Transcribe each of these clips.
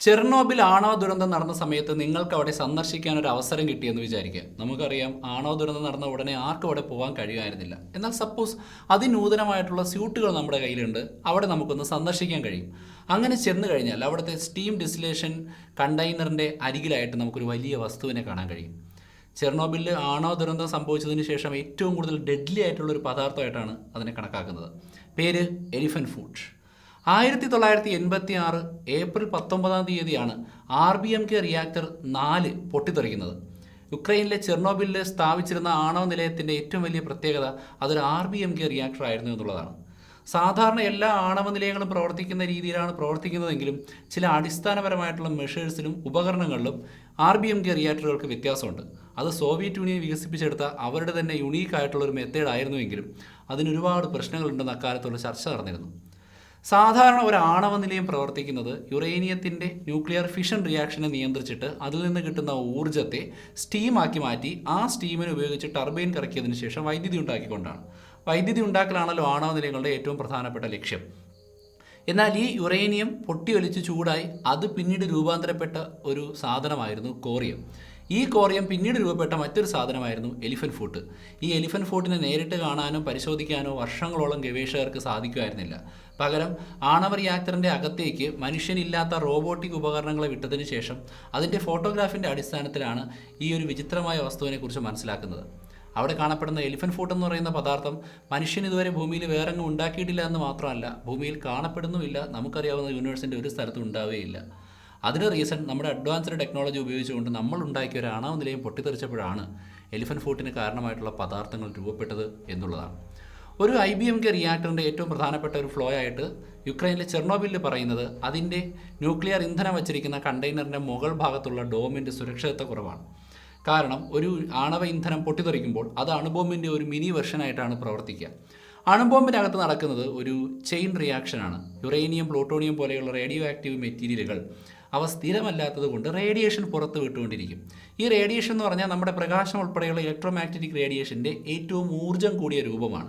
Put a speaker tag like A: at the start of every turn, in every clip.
A: ചെർണോബിൽ ആണവ ദുരന്തം നടന്ന സമയത്ത് നിങ്ങൾക്ക് അവിടെ സന്ദർശിക്കാൻ ഒരു അവസരം കിട്ടിയെന്ന് വിചാരിക്കുക. നമുക്കറിയാം ആണവ ദുരന്തം നടന്ന ഉടനെ ആർക്കും അവിടെ പോകാൻ കഴിയുമായിരുന്നില്ല. എന്നാൽ സപ്പോസ് അതിനൂതനമായിട്ടുള്ള സ്യൂട്ടുകൾ നമ്മുടെ കയ്യിലുണ്ട്, അവിടെ നമുക്കൊന്ന് സന്ദർശിക്കാൻ കഴിയും. അങ്ങനെ ചെന്ന് കഴിഞ്ഞാൽ അവിടുത്തെ സ്റ്റീം ഡിസ്റ്റിലേഷൻ കണ്ടെയ്നറിൻ്റെ അരികിലായിട്ട് നമുക്കൊരു വലിയ വസ്തുവിനെ കാണാൻ കഴിയും. ചെർണോബിലിൽ ആണവ ദുരന്തം സംഭവിച്ചതിന് ശേഷം ഏറ്റവും കൂടുതൽ ഡെഡ്ലി ആയിട്ടുള്ള ഒരു പദാർത്ഥമായിട്ടാണ് അതിനെ കണക്കാക്കുന്നത്. പേര് elephant foot. 1986 April 19 RBMK reactor 4 പൊട്ടിത്തെറിക്കുന്നത്. യുക്രൈനിലെ ചെർണോബിലിൽ സ്ഥാപിച്ചിരുന്ന ആണവ നിലയത്തിൻ്റെ ഏറ്റവും വലിയ പ്രത്യേകത അതൊരു RBMK റിയാക്ടർ ആയിരുന്നു എന്നുള്ളതാണ്. സാധാരണ എല്ലാ ആണവ നിലയങ്ങളും പ്രവർത്തിക്കുന്ന രീതിയിലാണ് പ്രവർത്തിക്കുന്നതെങ്കിലും ചില അടിസ്ഥാനപരമായിട്ടുള്ള മെഷേഴ്സിലും ഉപകരണങ്ങളിലും RBMK റിയാക്ടറുകൾക്ക് വ്യത്യാസമുണ്ട്. അത് സോവിയറ്റ് യൂണിയൻ വികസിപ്പിച്ചെടുത്ത അവരുടെ തന്നെ യുണീക്ക് ആയിട്ടുള്ള ഒരു മെത്തേഡ് ആയിരുന്നുവെങ്കിലും അതിനൊരുപാട് പ്രശ്നങ്ങളുണ്ടെന്ന് അക്കാലത്തുള്ള ചർച്ച നടന്നിരുന്നു. സാധാരണ ഒരു ആണവ നിലയം പ്രവർത്തിക്കുന്നത് യുറേനിയത്തിൻ്റെ ന്യൂക്ലിയർ ഫിഷൻ റിയാക്ഷനെ നിയന്ത്രിച്ചിട്ട് അതിൽ നിന്ന് കിട്ടുന്ന ഊർജ്ജത്തെ സ്റ്റീമാക്കി മാറ്റി ആ സ്റ്റീമിനെ ഉപയോഗിച്ച് ടർബൈൻ കറക്കിയതിന് ശേഷം വൈദ്യുതി ഉണ്ടാക്കിക്കൊണ്ടാണ്. വൈദ്യുതി ഉണ്ടാക്കലാണല്ലോ ആണവ നിലയങ്ങളുടെ ഏറ്റവും പ്രധാനപ്പെട്ട ലക്ഷ്യം. എന്നാൽ ഈ യുറേനിയം പൊട്ടിയൊലിച്ച് ചൂടായി അത് പിന്നീട് രൂപാന്തരപ്പെട്ട ഒരു സാധനമായിരുന്നു കോറിയം. ഈ കോറിയം പിന്നീട് രൂപപ്പെട്ട മറ്റൊരു സാധനമായിരുന്നു എലിഫന്റ് ഫുട്ട്. ഈ എലിഫന്റ് ഫുട്ടിനെ നേരിട്ട് കാണാനോ പരിശോധിക്കാനോ വർഷങ്ങളോളം ഗവേഷകർക്ക് സാധിക്കുമായിരുന്നില്ല. പകരം ആണവ റിയാക്ടറിൻ്റെ അകത്തേക്ക് മനുഷ്യനില്ലാത്ത റോബോട്ടിക് ഉപകരണങ്ങളെ വിട്ടതിന് ശേഷം അതിൻ്റെ ഫോട്ടോഗ്രാഫിൻ്റെ അടിസ്ഥാനത്തിലാണ് ഈ ഒരു വിചിത്രമായ വസ്തുവിനെക്കുറിച്ച് മനസ്സിലാക്കുന്നത്. അവിടെ കാണപ്പെടുന്ന എലിഫന്റ് ഫുട്ട് എന്ന് പറയുന്ന പദാർത്ഥം മനുഷ്യൻ ഇതുവരെ ഭൂമിയിൽ വേറെങ്ങും ഉണ്ടാക്കിയിട്ടില്ല എന്ന് മാത്രമല്ല, ഭൂമിയിൽ കാണപ്പെടുന്നുമില്ല. നമുക്കറിയാവുന്ന യൂണിവേഴ്സിൻ്റെ ഒരു സ്ഥലത്തും ഉണ്ടാവുകയില്ല. അതിന് റീസൺ നമ്മുടെ അഡ്വാൻസ്ഡ് ടെക്നോളജി ഉപയോഗിച്ചുകൊണ്ട് നമ്മൾ ഉണ്ടാക്കിയ ഒരു ആണവ നിലയം പൊട്ടിത്തെറിച്ചപ്പോഴാണ് എലിഫന്റ് ഫുട്ടിന് കാരണമായിട്ടുള്ള പദാർത്ഥങ്ങൾ രൂപപ്പെട്ടത് എന്നുള്ളതാണ്. ഒരു IBMK റിയാക്ടറിൻ്റെ ഏറ്റവും പ്രധാനപ്പെട്ട ഒരു ഫ്ലോ ആയിട്ട് യുക്രൈനിലെ ചെർണോബിലിൽ പറയുന്നത് അതിൻ്റെ ന്യൂക്ലിയർ ഇന്ധനം വച്ചിരിക്കുന്ന കണ്ടെയ്നറിൻ്റെ മുകൾ ഭാഗത്തുള്ള ഡോമിൻ്റെ സുരക്ഷിതത്വക്കുറവാണ്. കാരണം ഒരു ആണവ ഇന്ധനം പൊട്ടിത്തെറിക്കുമ്പോൾ അത് അണുബോംബിൻ്റെ ഒരു മിനി വെർഷനായിട്ടാണ് പ്രവർത്തിക്കുക. അണുബോംബിനകത്ത് നടക്കുന്നത് ഒരു ചെയിൻ റിയാക്ഷനാണ്. യുറേനിയം, പ്ലൂട്ടോണിയം പോലെയുള്ള റേഡിയോ ആക്റ്റീവ് മെറ്റീരിയലുകൾ അവ സ്ഥിരമല്ലാത്തത് കൊണ്ട് റേഡിയേഷൻ പുറത്ത് വിട്ടുകൊണ്ടിരിക്കും. ഈ റേഡിയേഷൻ എന്ന് പറഞ്ഞാൽ നമ്മുടെ പ്രകാശം ഉൾപ്പെടെയുള്ള ഇലക്ട്രോമാഗ്നറ്റിക് റേഡിയേഷൻ്റെ ഏറ്റവും ഊർജ്ജം കൂടിയ രൂപമാണ്.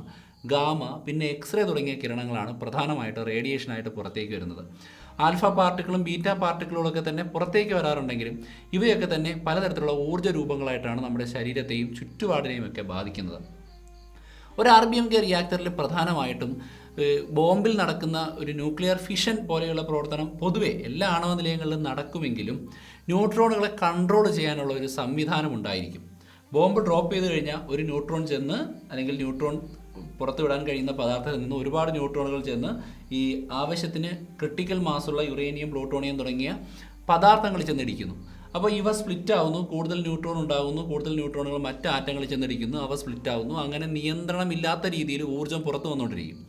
A: ഗാമ, പിന്നെ എക്സ്റേ തുടങ്ങിയ കിരണങ്ങളാണ് പ്രധാനമായിട്ട് റേഡിയേഷനായിട്ട് പുറത്തേക്ക് വരുന്നത്. ആൽഫ പാർട്ടിക്കിളും ബീറ്റ പാർട്ടിക്കിളുകളൊക്കെ തന്നെ പുറത്തേക്ക് വരാറുണ്ടെങ്കിലും ഇവയൊക്കെ തന്നെ പലതരത്തിലുള്ള ഊർജ്ജ രൂപങ്ങളായിട്ടാണ് നമ്മുടെ ശരീരത്തെയും ചുറ്റുപാടിനെയും ഒക്കെ ബാധിക്കുന്നത്. ഒരു RBMK റിയാക്ടറിൽ പ്രധാനമായിട്ടും ബോംബിൽ നടക്കുന്ന ഒരു ന്യൂക്ലിയർ ഫിഷൻ പോലെയുള്ള പ്രവർത്തനം പൊതുവെ എല്ലാ ആണവ നിലയങ്ങളിലും നടക്കുമെങ്കിലും ന്യൂട്രോണുകളെ കൺട്രോൾ ചെയ്യാനുള്ള ഒരു സംവിധാനം ഉണ്ടായിരിക്കും. ബോംബ് ഡ്രോപ്പ് ചെയ്ത് കഴിഞ്ഞാൽ ഒരു ന്യൂട്രോൺ ചെന്ന്, അല്ലെങ്കിൽ ന്യൂട്രോൺ പുറത്തുവിടാൻ കഴിയുന്ന പദാർത്ഥത്തിൽ നിന്ന് ഒരുപാട് ന്യൂട്രോണുകൾ ചെന്ന് ഈ ആവശ്യത്തിന് ക്രിട്ടിക്കൽ മാസുള്ള യുറേനിയം, പ്ലൂട്ടോണിയം തുടങ്ങിയ പദാർത്ഥങ്ങൾ ചെന്നിടിക്കുന്നു. അപ്പോൾ ഇവ സ്പ്ലിറ്റ് ആവുന്നു, കൂടുതൽ ന്യൂട്രോൺ ഉണ്ടാകുന്നു, കൂടുതൽ ന്യൂട്രോണുകൾ മറ്റ് ആറ്റങ്ങളിൽ ചെന്നിടിക്കുന്നു, അവ സ്പ്ലിറ്റ് ആവുന്നു. അങ്ങനെ നിയന്ത്രണമില്ലാത്ത രീതിയിൽ ഊർജ്ജം പുറത്തു വന്നുകൊണ്ടിരിക്കും.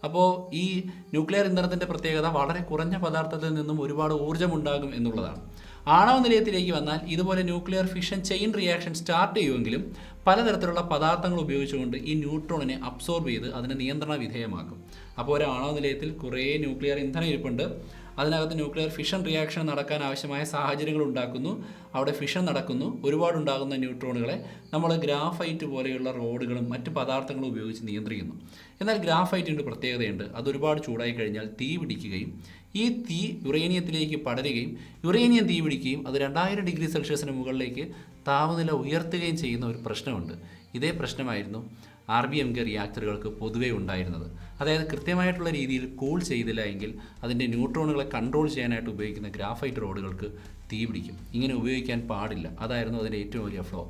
A: അപ്പോൾ ഈ ന്യൂക്ലിയർ ഇന്ധനത്തിൻ്റെ പ്രത്യേകത വളരെ കുറഞ്ഞ പദാർത്ഥത്തിൽ നിന്നും ഒരുപാട് ഊർജ്ജമുണ്ടാകും എന്നുള്ളതാണ്. ആണവ നിലയത്തിലേക്ക് വന്നാൽ ഇതുപോലെ nuclear fission chain reaction start ചെയ്യുമെങ്കിലും പലതരത്തിലുള്ള പദാർത്ഥങ്ങൾ ഉപയോഗിച്ചുകൊണ്ട് ഈ ന്യൂട്രോണിനെ അബ്സോർബ് ചെയ്ത് അതിനെ നിയന്ത്രണ വിധേയമാക്കും. അപ്പോൾ ഒരു ആണവ നിലയത്തിൽ കുറേ ന്യൂക്ലിയർ ഇന്ധനം ഇരിപ്പുണ്ട്. അതിനകത്ത് ന്യൂക്ലിയർ ഫിഷൻ റിയാക്ഷൻ നടക്കാൻ ആവശ്യമായ സാഹചര്യങ്ങൾ ഉണ്ടാക്കുന്നു. അവിടെ ഫിഷൻ നടക്കുന്നു. ഒരുപാടുണ്ടാകുന്ന ന്യൂട്രോണുകളെ നമ്മൾ ഗ്രാഫൈറ്റ് പോലെയുള്ള റോഡുകളും മറ്റ് പദാർത്ഥങ്ങളും ഉപയോഗിച്ച് നിയന്ത്രിക്കുന്നു. എന്നാൽ ഗ്രാഫൈറ്റിൻ്റെ പ്രത്യേകതയുണ്ട്. അതൊരുപാട് ചൂടായി കഴിഞ്ഞാൽ തീ പിടിക്കുകയും ഈ തീ യുറേനിയത്തിലേക്ക് പടരുകയും യുറേനിയം തീ പിടിക്കുകയും അത് 2000 ഡിഗ്രി സെൽഷ്യസിന് മുകളിലേക്ക് താപനില ഉയർത്തുകയും ചെയ്യുന്ന ഒരു പ്രശ്നമുണ്ട്. ഇതേ പ്രശ്നമായിരുന്നു RBMK റിയാക്ടറുകൾക്ക് പൊതുവേ ഉണ്ടായിരുന്നത്. അതായത് കൃത്യമായിട്ടുള്ള രീതിയിൽ കൂൾ ചെയ്തില്ല എങ്കിൽ അതിൻ്റെ ന്യൂട്രോണുകളെ കൺട്രോൾ ചെയ്യാനായിട്ട് ഉപയോഗിക്കുന്ന ഗ്രാഫൈറ്റ് റോഡുകൾക്ക് തീ പിടിക്കും. ഇങ്ങനെ ഉപയോഗിക്കാൻ പാടില്ല. അതായിരുന്നു അതിൻ്റെ ഏറ്റവും വലിയ ഫ്ലോ.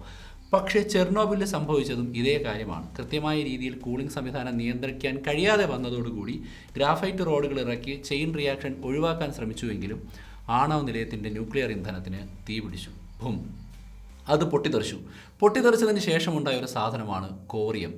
A: പക്ഷേ ചെർണോബിലിൽ സംഭവിച്ചതും ഇതേ കാര്യമാണ്. കൃത്യമായ രീതിയിൽ കൂളിംഗ് സംവിധാനം നിയന്ത്രിക്കാൻ കഴിയാതെ വന്നതോടുകൂടി ഗ്രാഫൈറ്റ് റോഡുകൾ ഇറക്കി ചെയിൻ റിയാക്ഷൻ ഒഴിവാക്കാൻ ശ്രമിച്ചുവെങ്കിലും ആണവ നിലയത്തിൻ്റെ ന്യൂക്ലിയർ ഇന്ധനത്തിന് തീ പിടിച്ചു. ഭൂം, അത് പൊട്ടിത്തെറിച്ചതിന് ശേഷമുണ്ടായ ഒരു സാധനമാണ് കോറിയം.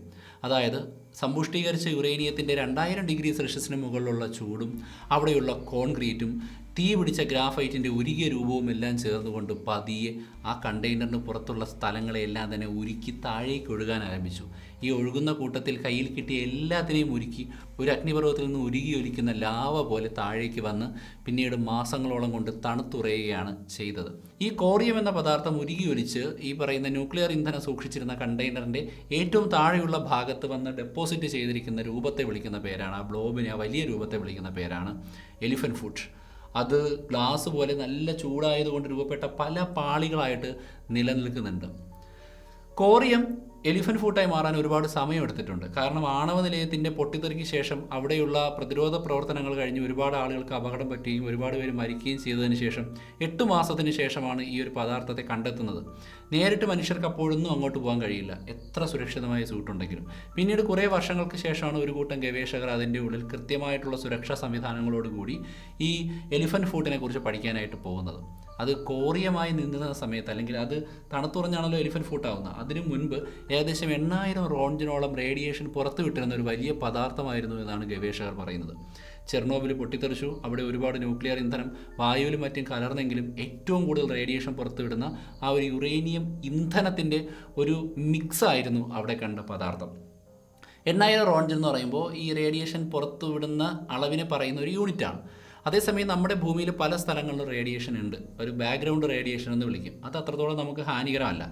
A: അതായത് സമ്പുഷ്ടീകരിച്ച യുറേനിയത്തിൻ്റെ 2000 ഡിഗ്രി സെൽഷ്യസിന് മുകളിലുള്ള ചൂടും അവിടെയുള്ള കോൺക്രീറ്റും തീ പിടിച്ച ഗ്രാഫൈറ്റിൻ്റെ ഉരുകിയ രൂപവും എല്ലാം ചേർന്നുകൊണ്ട് പതിയെ ആ കണ്ടെയ്നറിന് പുറത്തുള്ള സ്ഥലങ്ങളെല്ലാം തന്നെ ഉരുക്കി താഴേക്ക് ഒഴുകാൻ ആരംഭിച്ചു. ഈ ഒഴുകുന്ന കൂട്ടത്തിൽ കയ്യിൽ കിട്ടിയ എല്ലാത്തിനെയും ഉരുക്കി ഒരു അഗ്നിപർവ്വതത്തിൽ നിന്ന് ഉരുകി ഒലിക്കുന്ന ലാവ പോലെ താഴേക്ക് വന്ന് പിന്നീട് മാസങ്ങളോളം കൊണ്ട് തണുത്തുറയുകയാണ് ചെയ്തത്. ഈ കോറിയം എന്ന പദാർത്ഥം ഉരുകി ഒലിച്ച് ഈ പറയുന്ന ന്യൂക്ലിയർ ഇന്ധനം സൂക്ഷിച്ചിരുന്ന കണ്ടെയ്നറിൻ്റെ ഏറ്റവും താഴെയുള്ള ഭാഗത്ത് വന്ന് ഡെപ്പോസിറ്റ് ചെയ്തിരിക്കുന്ന രൂപത്തെ വിളിക്കുന്ന പേരാണ്, ആ ബ്ലോബിനെ, ആ വലിയ രൂപത്തെ വിളിക്കുന്ന പേരാണ് എലിഫന്റ് ഫുട്ട്. അത് ഗ്ലാസ് പോലെ നല്ല ചൂടായതുകൊണ്ട് രൂപപ്പെട്ട പല പാളികളായിട്ട് നിലനിൽക്കുന്നുണ്ട്. കോറിയം എലിഫന്റ് ഫൂട്ടായി മാറാൻ ഒരുപാട് സമയമെടുത്തിട്ടുണ്ട്. കാരണം ആണവ നിലയത്തിൻ്റെ പൊട്ടിത്തെറിക്ക് ശേഷം അവിടെയുള്ള പ്രതിരോധ പ്രവർത്തനങ്ങൾ കഴിഞ്ഞ് ഒരുപാട് ആളുകൾക്ക് അപകടം പറ്റുകയും ഒരുപാട് പേര് മരിക്കുകയും ചെയ്തതിന് ശേഷം 8 മാസത്തിന് ശേഷമാണ് ഈ ഒരു പദാർത്ഥത്തെ കണ്ടെത്തുന്നത്. നേരിട്ട് മനുഷ്യർക്ക് അപ്പോഴൊന്നും അങ്ങോട്ട് പോകാൻ കഴിയില്ല, എത്ര സുരക്ഷിതമായ സൂട്ടുണ്ടെങ്കിലും. പിന്നീട് കുറേ വർഷങ്ങൾക്ക് ശേഷമാണ് ഒരു കൂട്ടം ഗവേഷകർ അതിൻ്റെ ഉള്ളിൽ കൃത്യമായിട്ടുള്ള സുരക്ഷാ സംവിധാനങ്ങളോടുകൂടി ഈ എലിഫന്റ് ഫൂട്ടിനെ കുറിച്ച് പഠിക്കാനായിട്ട് പോകുന്നത്. അത് കോറിയമായി നിന്നിരുന്ന സമയത്ത്, അല്ലെങ്കിൽ അത് തണുത്തുറഞ്ഞാണല്ലോ എലിഫന്റ് ഫൂട്ടാവുന്നത്, അതിനു മുൻപ് ഏകദേശം 8000 റോൺജിനോളം റേഡിയേഷൻ പുറത്തുവിട്ടിരുന്ന ഒരു വലിയ പദാർത്ഥമായിരുന്നു എന്നാണ് ഗവേഷകർ പറയുന്നത്. ചെർണോബിൽ പൊട്ടിത്തെറിച്ചു. അവിടെ ഒരുപാട് ന്യൂക്ലിയർ ഇന്ധനം വായുവിലും മറ്റും കലർന്നെങ്കിലും ഏറ്റവും കൂടുതൽ റേഡിയേഷൻ പുറത്തുവിടുന്ന ആ ഒരു യുറേനിയം ഇന്ധനത്തിൻ്റെ ഒരു മിക്സായിരുന്നു അവിടെ കണ്ട പദാർത്ഥം. 8000 റോൺജൻ എന്ന് പറയുമ്പോൾ ഈ റേഡിയേഷൻ പുറത്തുവിടുന്ന അളവിനെ പറയുന്ന ഒരു യൂണിറ്റാണ്. അതേസമയം നമ്മുടെ ഭൂമിയിൽ പല സ്ഥലങ്ങളിലും റേഡിയേഷൻ ഉണ്ട്. ഒരു ബാക്ക്ഗ്രൗണ്ട് റേഡിയേഷൻ എന്ന് വിളിക്കും. അത് അത്രത്തോളം നമുക്ക് ഹാനികരമല്ല.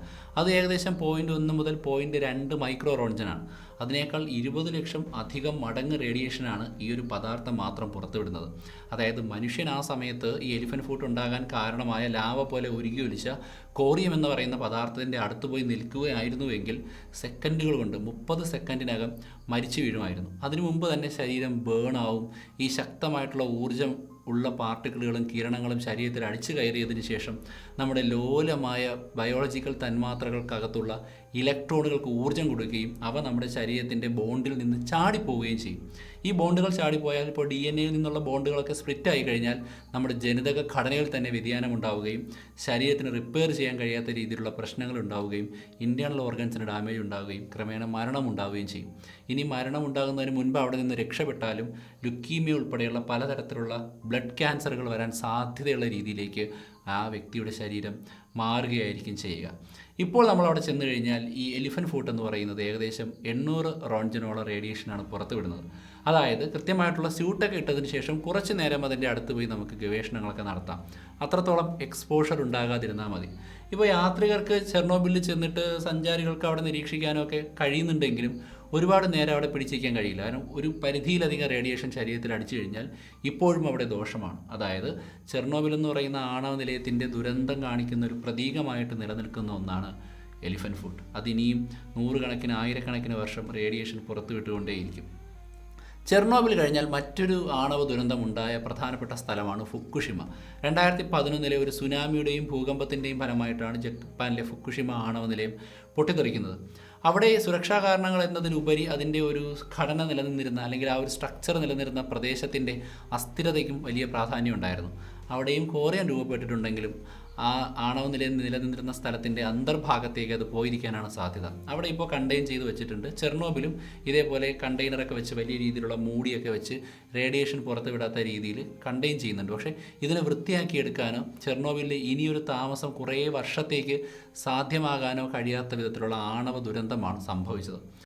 A: അത് ഏകദേശം 0.1 മുതൽ 0.2 മൈക്രോ റോൺജനാണ്. അതിനേക്കാൾ 20 ലക്ഷം അധികം മടങ്ങ് റേഡിയേഷനാണ് ഈ ഒരു പദാർത്ഥം മാത്രം പുറത്തുവിടുന്നത്. അതായത് മനുഷ്യൻ ആ സമയത്ത് ഈ എലിഫന്റ് ഫൂട്ട് ഉണ്ടാകാൻ കാരണമായ ലാവ പോലെ ഉരുകി ഒലിച്ച കോറിയം എന്ന് പറയുന്ന പദാർത്ഥത്തിൻ്റെ അടുത്ത് പോയി നിൽക്കുകയായിരുന്നുവെങ്കിൽ സെക്കൻഡുകൾ കൊണ്ട് 30 സെക്കൻഡിനകം മരിച്ചു വീഴുമായിരുന്നു. അതിനു മുമ്പ് തന്നെ ശരീരം ബേണാവും. ഈ ശക്തമായിട്ടുള്ള ഊർജം ഉള്ള പാർട്ടിക്കിളുകളും കിരണങ്ങളും ശരീരത്തിൽ അടിച്ചു കയറിയതിന് ശേഷം നമ്മുടെ ലോലമായ ബയോളജിക്കൽ തന്മാത്രകൾക്കകത്തുള്ള ഇലക്ട്രോണുകൾക്ക് ഊർജ്ജം കൊടുക്കുകയും അവ നമ്മുടെ ശരീരത്തിൻ്റെ ബോണ്ടിൽ നിന്ന് ചാടിപ്പോവുകയും ചെയ്യും. ഈ ബോണ്ടുകൾ ചാടിപ്പോയാൽ, ഇപ്പോൾ DNA-യിൽ നിന്നുള്ള ബോണ്ടുകളൊക്കെ സ്പ്ലിറ്റായി കഴിഞ്ഞാൽ നമ്മുടെ ജനിതക ഘടനയിൽ തന്നെ വ്യതിയാനം ഉണ്ടാവുകയും ശരീരത്തിന് റിപ്പയർ ചെയ്യാൻ കഴിയാത്ത രീതിയിലുള്ള പ്രശ്നങ്ങൾ ഉണ്ടാവുകയും ഇൻറ്റേർണൽ ഓർഗൻസിന് ഡാമേജ് ഉണ്ടാവുകയും ക്രമേണ മരണം ഉണ്ടാവുകയും ചെയ്യും. ഇനി മരണം ഉണ്ടാകുന്നതിന് മുൻപ് അവിടെ നിന്ന് രക്ഷപ്പെട്ടാലും ലുക്കീമിയ ഉൾപ്പെടെയുള്ള പലതരത്തിലുള്ള ബ്ലഡ് ക്യാൻസറുകൾ വരാൻ സാധ്യതയുള്ള രീതിയിലേക്ക് ആ വ്യക്തിയുടെ ശരീരം മാറുകയായിരിക്കും ചെയ്യുക. ഇപ്പോൾ നമ്മളവിടെ ചെന്ന് കഴിഞ്ഞാൽ ഈ എലിഫന്റ് ഫൂട്ട് എന്ന് പറയുന്നത് ഏകദേശം 800 റോൺജനോളം റേഡിയേഷനാണ് പുറത്തുവിടുന്നത്. അതായത് കൃത്യമായിട്ടുള്ള സ്യൂട്ടൊക്കെ ഇട്ടതിന് ശേഷം കുറച്ച് നേരം അതിൻ്റെ അടുത്ത് പോയി നമുക്ക് ഗവേഷണങ്ങളൊക്കെ നടത്താം. അത്രത്തോളം എക്സ്പോഷർ ഉണ്ടാകാതിരുന്നാൽ മതി. ഇപ്പോൾ യാത്രികർക്ക് ചെർണോബിലിൽ ചെന്നിട്ട് സഞ്ചാരികൾക്ക് അവിടെ നിരീക്ഷിക്കാനോ ഒക്കെ കഴിയുന്നുണ്ടെങ്കിലും ഒരുപാട് നേരം അവിടെ പിടിച്ചിരിക്കാൻ കഴിയില്ല. കാരണം ഒരു പരിധിയിലധികം റേഡിയേഷൻ ശരീരത്തിൽ അടിച്ചു കഴിഞ്ഞാൽ ഇപ്പോഴും അവിടെ ദോഷമാണ്. അതായത് ചെർണോബിൽ എന്ന് പറയുന്ന ആണവ നിലയത്തിൻ്റെ ദുരന്തം കാണിക്കുന്ന ഒരു പ്രതീകമായിട്ട് നിലനിൽക്കുന്ന ഒന്നാണ് എലിഫന്റ് ഫൂട്ട്. അതിനിയും 100 കണക്കിന് 1000 വർഷം റേഡിയേഷൻ പുറത്തുവിട്ടുകൊണ്ടേയിരിക്കും. ചെർണോബിൽ കഴിഞ്ഞാൽ മറ്റൊരു ആണവ ദുരന്തമുണ്ടായ പ്രധാനപ്പെട്ട സ്ഥലമാണ് ഫുക്കുഷിമ. 2011 ഒരു സുനാമിയുടെയും ഭൂകമ്പത്തിൻ്റെയും ഫലമായിട്ടാണ് ജപ്പാനിലെ ഫുക്കുഷിമ ആണവ നിലയം പൊട്ടിത്തെറിക്കുന്നത്. അവിടെ സുരക്ഷാ കാരണങ്ങൾ എന്നതിലുപരി അതിൻ്റെ ഒരു ഘടന നിലനിന്നിരുന്ന, അല്ലെങ്കിൽ ആ ഒരു സ്ട്രക്ചർ നിലനിന്നിരുന്ന പ്രദേശത്തിൻ്റെ അസ്ഥിരതയ്ക്കും വലിയ പ്രാധാന്യം ഉണ്ടായിരുന്നു. അവിടെയും കോറിയം രൂപപ്പെട്ടിട്ടുണ്ടെങ്കിലും ആ ആണവ നിലയം നിലനിന്നിരുന്ന സ്ഥലത്തിൻ്റെ അന്തർഭാഗത്തേക്ക് അത് പോയിരിക്കാനാണ് സാധ്യത. അവിടെ ഇപ്പോൾ കണ്ടെയ്ൻ ചെയ്ത് വെച്ചിട്ടുണ്ട്. ചെർണോബിലും ഇതേപോലെ കണ്ടെയ്നറൊക്കെ വെച്ച് വലിയ രീതിയിലുള്ള മൂടിയൊക്കെ വെച്ച് റേഡിയേഷൻ പുറത്ത് വിടാത്ത രീതിയിൽ കണ്ടെയ്ൻ ചെയ്യുന്നുണ്ട്. പക്ഷേ ഇതിനെ വൃത്തിയാക്കിയെടുക്കാനോ ചെർണോബിലിൽ ഇനിയൊരു താമസം കുറേ വർഷത്തേക്ക് സാധ്യമാകാനോ കഴിയാത്ത വിധത്തിലുള്ള ആണവ ദുരന്തമാണ് സംഭവിച്ചത്.